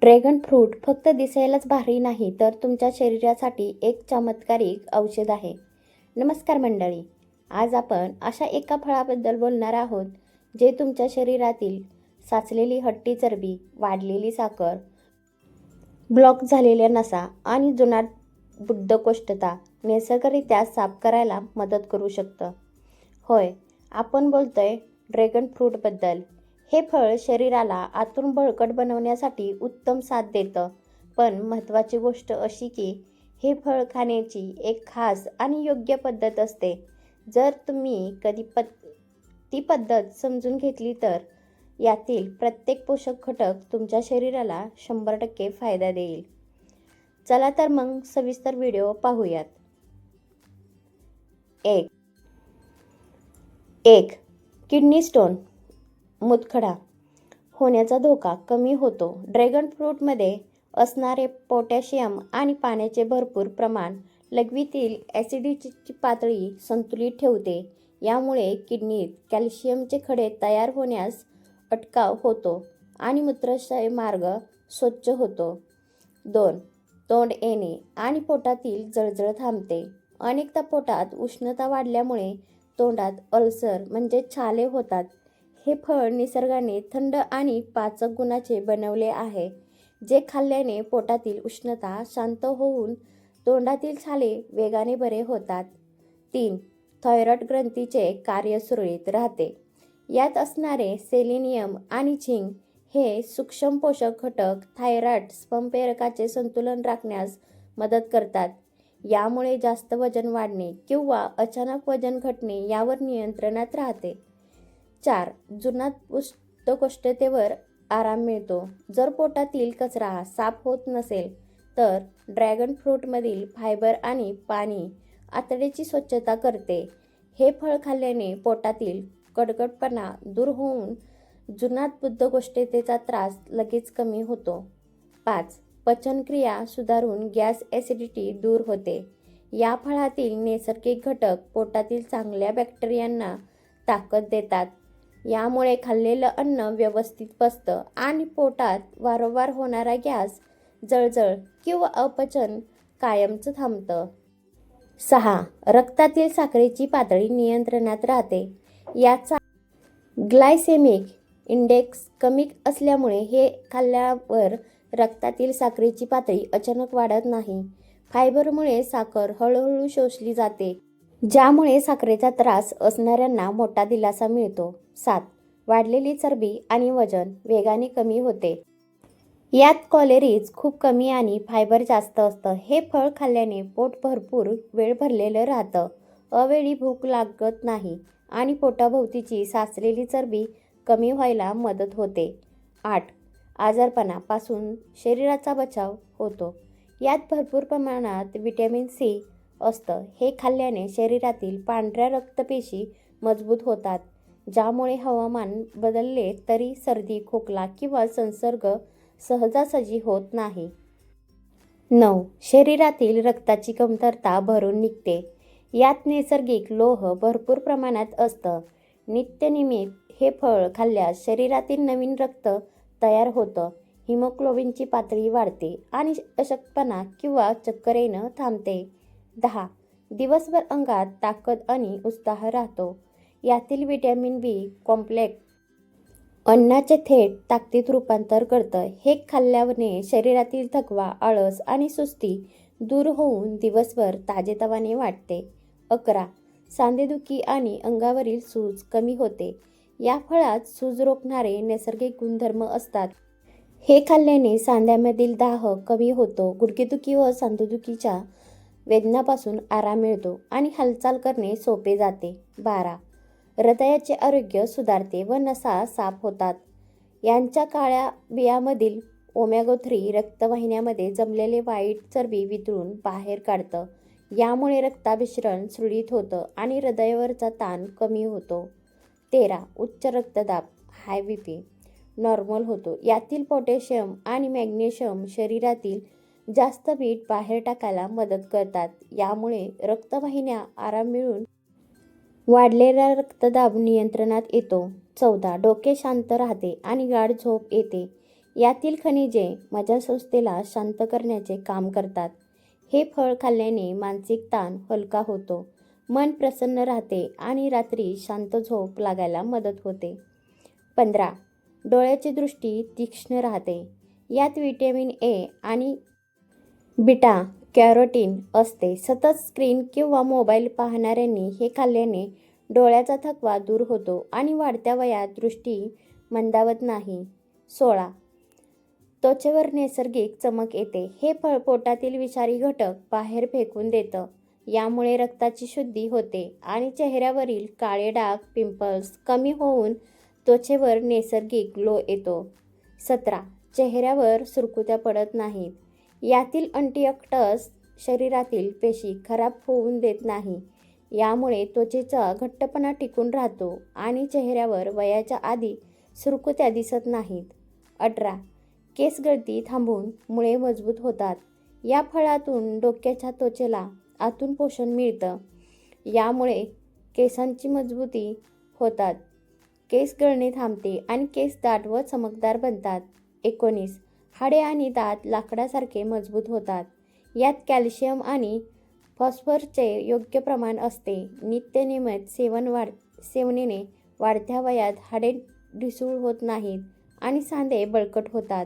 Dragon fruit फक्त दिसायलाच भारी नाही तर तुमच्या शरीरासाठी एक चमत्कारिक औषध आहे. नमस्कार मंडळी, आज आपण अशा एका फळाबद्दल बोलणार आहोत जे तुमच्या शरीरातील साचलेली हट्टी चरबी, वाढलेली साखर, ब्लॉक झालेल्या नसा आणि जुनाट बद्धकोष्ठता नैसर्गिकरित्या साफ करायला मदत करू शकतं. होय, आपण बोलतोय ड्रॅगन फ्रूटबद्दल. हे फळ शरीराला आतून बळकट बनवण्यासाठी उत्तम साथ देतं. पण महत्त्वाची गोष्ट अशी की हे फळ खाण्याची एक खास आणि योग्य पद्धत असते. जर तुम्ही कधी ती पद्धत समजून घेतली तर यातील प्रत्येक पोषक घटक तुमच्या शरीराला 100% फायदा देईल. चला तर मग सविस्तर व्हिडिओ पाहूयात. 1. किडनी स्टोन मूतखडा होण्याचा धोका कमी होतो. ड्रॅगन फ्रूटमध्ये असणारे पोटॅशियम आणि पाण्याचे भरपूर प्रमाण लघवीतील ॲसिडिटीची पातळी संतुलित ठेवते. यामुळे किडनीत कॅल्शियमचे खडे तयार होण्यास अटकाव होतो आणि मूत्रशय मार्ग स्वच्छ होतो. 2. तोंड येणे आणि पोटातील जळजळ थांबते. अनेकदा पोटात उष्णता वाढल्यामुळे तोंडात अल्सर म्हणजे छाले होतात. हे फळ निसर्गाने थंड आणि पाचक गुणाचे बनवले आहे, जे खाल्ल्याने पोटातील उष्णता शांत होऊन तोंडातील छाले वेगाने बरे होतात. 3. थायरॉइड ग्रंथीचे कार्य सुरळीत राहते. यात असणारे सेलेनियम आणि झिंक हे सूक्ष्म पोषक घटक थायरॉइड संप्रेरकाचे संतुलन राखण्यास मदत करतात. यामुळे जास्त वजन वाढणे किंवा अचानक वजन घटणे यावर नियंत्रणात राहते. 4. जुनाट बद्धकोष्ठतेवर आराम मिळतो. जर पोटातील कचरा साफ होत नसेल तर ड्रॅगन फ्रूटमधील फायबर आणि पाणी आतड्याची स्वच्छता करते. हे फळ खाल्ल्याने पोटातील कडकडपणा दूर होऊन जुनाट बद्धकोष्ठतेचा त्रास लगेच कमी होतो. 5. पचनक्रिया सुधारून गॅस ॲसिडिटी दूर होते. या फळातील नैसर्गिक घटक पोटातील चांगल्या बॅक्टेरियांना ताकद देतात. यामुळे खाल्लेलं अन्न व्यवस्थित पचतं आणि पोटात वारंवार होणारा गॅस, जळजळ किंवा अपचन कायमचं थांबतं. 6. रक्तातील साखरेची पातळी नियंत्रणात राहते. याचा ग्लायसेमिक इंडेक्स कमी असल्यामुळे हे खाल्ल्यावर रक्तातील साखरेची पातळी अचानक वाढत नाही. फायबरमुळे साखर हळूहळू शोषली जाते, ज्यामुळे साखरेचा त्रास असणाऱ्यांना मोठा दिलासा मिळतो. 7. वाढलेली चरबी आणि वजन वेगाने कमी होते. यात कॅलरीज खूप कमी आणि फायबर जास्त असतं. हे फळ खाल्ल्याने पोट भरपूर वेळ भरलेलं राहतं, अवेळी भूक लागत नाही आणि पोटाभोवतीची साचलेली चरबी कमी व्हायला मदत होते. 8. आजारपणापासून शरीराचा बचाव होतो. यात भरपूर प्रमाणात व्हिटॅमिन सी असतं. हे खाल्ल्याने शरीरातील पांढऱ्या रक्तपेशी मजबूत होतात, ज्यामुळे हवामान बदलले तरी सर्दी, खोकला किंवा संसर्ग सहजासहजी होत नाही. 9. शरीरातील रक्ताची कमतरता भरून निघते. यात नैसर्गिक लोह भरपूर प्रमाणात असतं. नित्यनियमित हे फळ खाल्ल्यास शरीरातील नवीन रक्त तयार होतं, हिमोग्लोबिनची पातळी वाढते आणि अशक्तपणा किंवा चक्कर येणं थांबते. 10. दिवसभर अंगात ताकद आणि उत्साह राहतो. यातील व्हिटॅमिन बी कॉम्प्लेक्स अन्नाचे थेट ताकदीत रूपांतर करतं. हे खाल्ल्याने शरीरातील थकवा, आळस आणि सुस्ती दूर होऊन दिवसभर ताजेतवाने वाटते. 11. सांधेदुखी आणि अंगावरील सूज कमी होते. या फळात सूज रोखणारे नैसर्गिक गुणधर्म असतात. हे खाल्ल्याने सांध्यामधील दाह कमी होतो, गुडघेदुखी व सांधेदुखीच्या वेदनापासून आराम मिळतो आणि हालचाल करणे सोपे जाते. 12. हृदयाचे आरोग्य सुधारते व नसा साफ होतात. यांच्या काळ्या बियांमधील ओमेगा 3 रक्तवाहिन्यांमध्ये जमलेले वाईट चरबी वितळून बाहेर काढतं. यामुळे रक्ताभिसरण सुरळीत होतं आणि हृदयावरचा ताण कमी होतो. 13. उच्च रक्तदाब हाय BP नॉर्मल होतो. यातील पोटॅशियम आणि मॅग्नेशियम शरीरातील जास्त मीठ बाहेर टाकायला मदत करतात. यामुळे रक्तवाहिन्या आराम मिळून वाढलेला रक्तदाब नियंत्रणात येतो. 14. डोके शांत राहते आणि गाढ झोप येते. यातील खनिजे मज्जासंस्थेला शांत करण्याचे काम करतात. हे फळ खाल्ल्याने मानसिक ताण हलका होतो, मन प्रसन्न राहते आणि रात्री शांत झोप लागायला मदत होते. 15. डोळ्याची दृष्टी तीक्ष्ण राहते. यात व्हिटॅमिन ए आणि बीटा कॅरोटीन असते. सतत स्क्रीन किंवा मोबाईल पाहणाऱ्यांनी हे खाल्ल्याने डोळ्याचा थकवा दूर होतो आणि वाढत्या वयात दृष्टी मंदावत नाही. 16. त्वचेवर नैसर्गिक चमक येते. हे फळ पोटातील विषारी घटक बाहेर फेकून देतं. यामुळे रक्ताची शुद्धी होते आणि चेहऱ्यावरील काळे डाग, पिंपल्स कमी होऊन त्वचेवर नैसर्गिक ग्लो येतो. 17. चेहऱ्यावर सुरकुत्या पडत नाहीत. यातील अँटीऑक्सिडंट्स शरीरातील पेशी खराब होऊन देत नाही. यामुळे त्वचेचा घट्टपणा टिकून राहतो आणि चेहऱ्यावर वयाच्या आधी सुरकुत्या दिसत नाहीत. 18. केस गळती थांबून मुळे मजबूत होतात. या फळातून डोक्याच्या त्वचेला आतून पोषण मिळतं. यामुळे केसांची मजबूती होतात. केस गळणे थांबते आणि केस दाट व चमकदार बनतात. 19. हाडे आणि दात लाकडासारखे मजबूत होतात. यात कॅल्शियम आणि फॉस्फरसचे योग्य प्रमाण असते. नित्यनियमित सेवनाने वाढत्या वयात हाडे ढिसूळ होत नाहीत आणि सांधे बळकट होतात.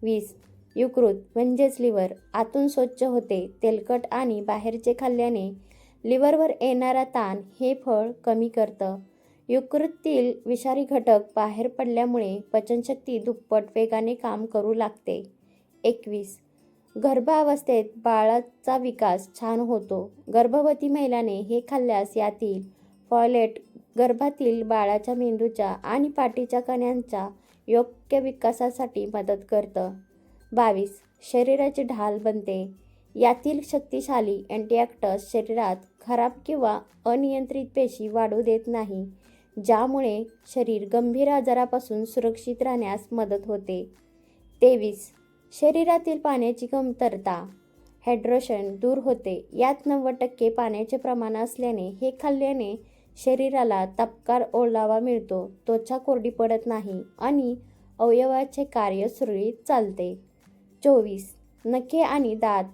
20. यकृत म्हणजेच लिव्हर आतून स्वच्छ होते. तेलकट आणि बाहेरचे खाल्ल्याने लिव्हरवर येणारा ताण हे फळ कमी करतं. यकृतीतील विषारी घटक बाहेर पडल्यामुळे पचनशक्ती दुप्पट वेगाने काम करू लागते. 21. गर्भावस्थेत बाळाचा विकास छान होतो. गर्भवती महिलाने हे खाल्ल्यास यातील फॉलेट गर्भातील बाळाच्या मेंदूच्या आणि पाठीच्या कण्याच्या योग्य विकासासाठी मदत करतं. 22. शरीराची ढाल बनते. यातील शक्तिशाली अँटीऑक्सिडंट्स शरीरात खराब किंवा अनियंत्रित पेशी वाढू देत नाही, ज्यामुळे शरीर गंभीर आजारापासून सुरक्षित राहण्यास मदत होते. 23. शरीरातील पाण्याची कमतरता हायड्रेशन दूर होते. यात 90% पाण्याचे प्रमाण असल्याने हे खाल्ल्याने शरीराला तपकार ओलावा मिळतो, त्वचा कोरडी पडत नाही आणि अवयवाचे कार्य सुरळीत चालते. 24. नखे आणि दात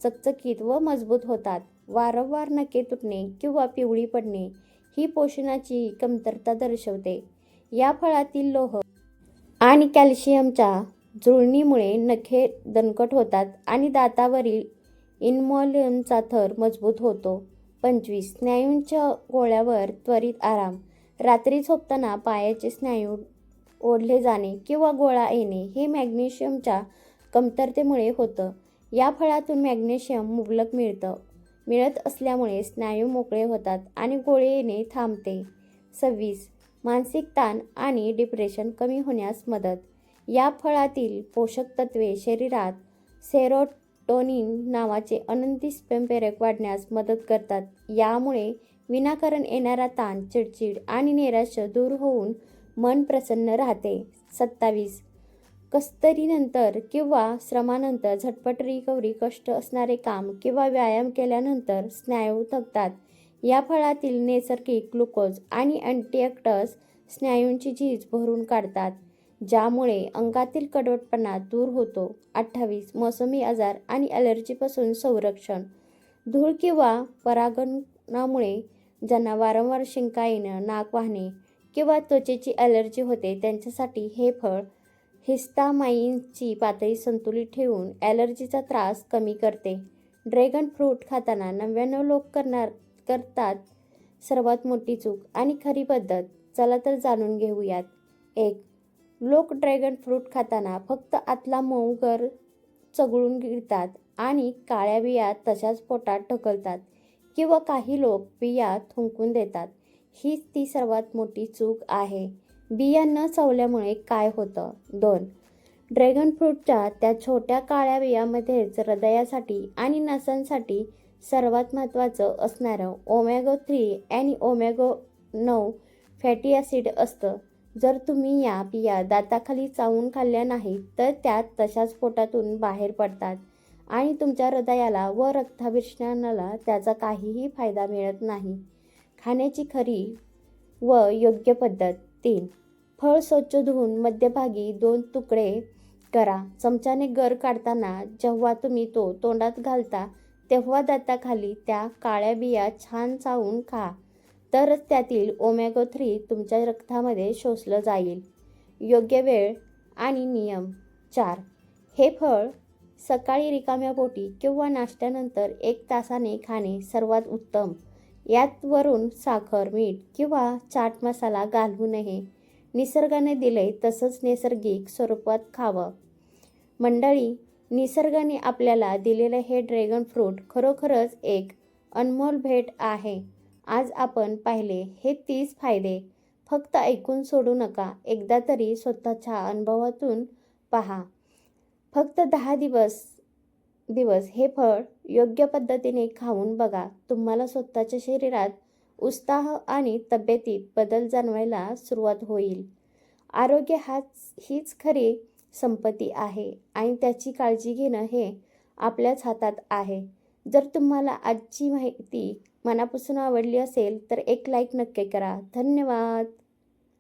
चकचकीत व मजबूत होतात. वारंवार नखे तुटणे किंवा पिवळी पडणे ही पोषणाची कमतरता दर्शवते. या फळातील लोह आणि कॅल्शियमच्या जुळणीमुळे नखे दणकट होतात आणि दातावरील इन्मोलिनचा थर मजबूत होतो. 25. स्नायूंच्या गोळ्यावर त्वरित आराम. रात्री झोपताना पायाचे स्नायू ओढले जाणे किंवा गोळा येणे हे मॅग्नेशियमच्या कमतरतेमुळे होतं. या फळातून मॅग्नेशियम मुबलक मिळत असल्यामुळे स्नायू मोकळे होतात आणि गोळे येणे थांबते. 26. मानसिक ताण आणि डिप्रेशन कमी होण्यास मदत. या फळातील पोषक तत्वे शरीरात सेरोटोनिन नावाचे आनंदी-संप्रेरक वाढण्यास मदत करतात. यामुळे विनाकारण येणारा ताण, चिडचिड आणि नैराश्य दूर होऊन मन प्रसन्न राहते. 27. कसरतीनंतर किंवा श्रमानंतर झटपट रिकव्हरी कष्ट असणारे काम किंवा व्यायाम केल्यानंतर स्नायू थकतात. या फळातील नैसर्गिक ग्लुकोज आणि अँटीऑक्सिडंट्स स्नायूंची झीज भरून काढतात, ज्यामुळे अंगातील कडवटपणा दूर होतो. 28. मोसमी आजार आणि ॲलर्जीपासून संरक्षण. धूळ किंवा परागकणामुळे ज्यांना वारंवार शिंका येणं, नाक वाहणे किंवा त्वचेची ॲलर्जी होते त्यांच्यासाठी हे फळ हिस्टामाइनची पातळी संतुलित ठेवून ॲलर्जीचा त्रास कमी करते. ड्रॅगन फ्रूट खाताना 99 लोक करतात सर्वात मोठी चूक आणि खरी पद्धत. चला तर जाणून घेऊयात. 1. लोक ड्रॅगन फ्रूट खाताना फक्त आतला मऊ गर चघळून गिळतात आणि काळ्या बिया तशाच पोटात ढकलतात किंवा काही लोक बिया थुंकून देतात. हीच ती सर्वात मोठी चूक आहे. बिया न चावल्यामुळे काय होतं? 2. ड्रॅगन फ्रूटच्या त्या छोट्या काळ्या बियामध्येच हृदयासाठी आणि नसांसाठी सर्वात महत्त्वाचं असणारं ओमेगा 3 आणि ओमेगा 9 फॅटी ॲसिड असतं. जर तुम्ही या बिया दाताखाली चावून खाल्ल्या नाहीत तर त्या तशाच पोटातून बाहेर पडतात आणि तुमच्या हृदयाला व रक्ताभिसरणाला त्याचा काहीही फायदा मिळत नाही. खाण्याची खरी व योग्य पद्धत. 3. फळ स्वच्छ धुवून मध्यभागी 2 तुकडे करा. चमच्याने गर काढताना जेव्हा तुम्ही तो तोंडात घालता तेव्हा दाताखाली त्या काळ्या बिया छान चावून खा. तरच त्यातील ओमेगा 3 तुमच्या रक्तामध्ये शोषलं जाईल. योग्य वेळ आणि नियम. 4. हे फळ सकाळी रिकाम्या पोटी किंवा नाश्त्यानंतर 1 तासाने खाणे सर्वात उत्तम. यात वरून साखर, मीठ किंवा चाट मसाला घालवू नये. निसर्गाने दिले तसंच नैसर्गिक स्वरूपात खावं. मंडळी, निसर्गाने आपल्याला दिलेलं हे ड्रॅगन फ्रूट खरोखरच एक अनमोल भेट आहे. आज आपण पाहिले हे 30 फायदे. फक्त ऐकून सोडू नका. एकदा तरी स्वतःच्या अनुभवातून पहा. फक्त 10 दिवस हे फळ योग्य पद्धतीने खाऊन बघा. तुम्हाला स्वतःच्या शरीरात उत्साह आणि तब्येतीत बदल जाणवायला सुरुवात होईल. आरोग्य हीच खरी संपत्ती आहे आणि त्याची काळजी घेणं हे आपल्याच हातात आहे. जर तुम्हाला आजची माहिती मनापासून आवडली असेल तर एक लाईक नक्की करा. धन्यवाद.